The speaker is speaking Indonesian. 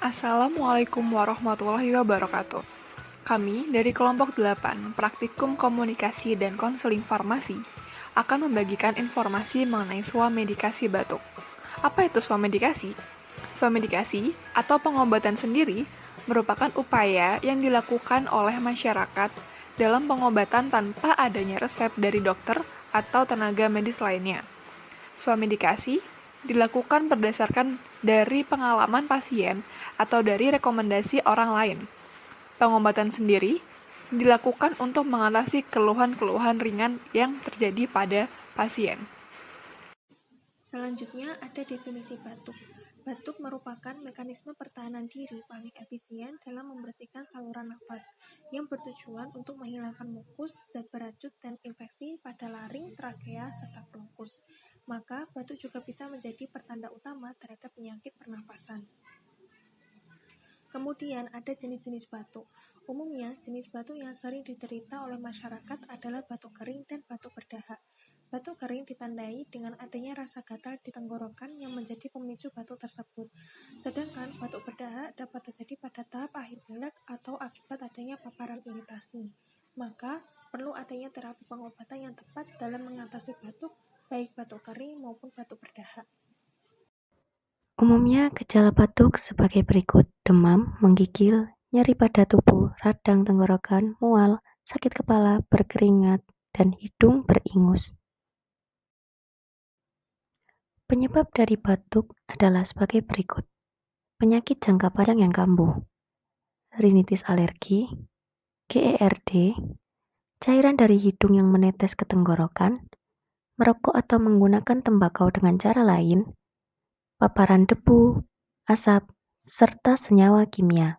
Assalamualaikum warahmatullahi wabarakatuh. Kami dari kelompok 8 Praktikum Komunikasi dan Konseling Farmasi akan membagikan informasi mengenai swamedikasi batuk. Apa itu swamedikasi? Swamedikasi atau pengobatan sendiri merupakan upaya yang dilakukan oleh masyarakat dalam pengobatan tanpa adanya resep dari dokter atau tenaga medis lainnya. Swamedikasi dilakukan berdasarkan dari pengalaman pasien atau dari rekomendasi orang lain. Pengobatan sendiri dilakukan untuk mengatasi keluhan-keluhan ringan yang terjadi pada pasien. Selanjutnya ada definisi batuk. Batuk merupakan mekanisme pertahanan diri paling efisien dalam membersihkan saluran nafas yang bertujuan untuk menghilangkan mukus, zat beracun, dan infeksi pada laring, trakea, serta bronkus. Maka, batuk juga bisa menjadi pertanda utama terhadap penyakit pernapasan. Kemudian ada jenis-jenis batuk. Umumnya, jenis batuk yang sering diderita oleh masyarakat adalah batuk kering dan batuk berdahak. Batuk kering ditandai dengan adanya rasa gatal di tenggorokan yang menjadi pemicu batuk tersebut. Sedangkan batuk berdahak dapat terjadi pada tahap akhir pilek atau akibat adanya paparan iritasi. Maka, perlu adanya terapi pengobatan yang tepat dalam mengatasi batuk, baik batuk kering maupun batuk berdahak. Umumnya gejala batuk sebagai berikut: demam, menggigil, nyeri pada tubuh, radang tenggorokan, mual, sakit kepala, berkeringat, dan hidung beringus. Penyebab dari batuk adalah sebagai berikut: penyakit jangka panjang yang kambuh, rinitis alergi, GERD, cairan dari hidung yang menetes ke tenggorokan, merokok atau menggunakan tembakau dengan cara lain, paparan debu, asap, serta senyawa kimia.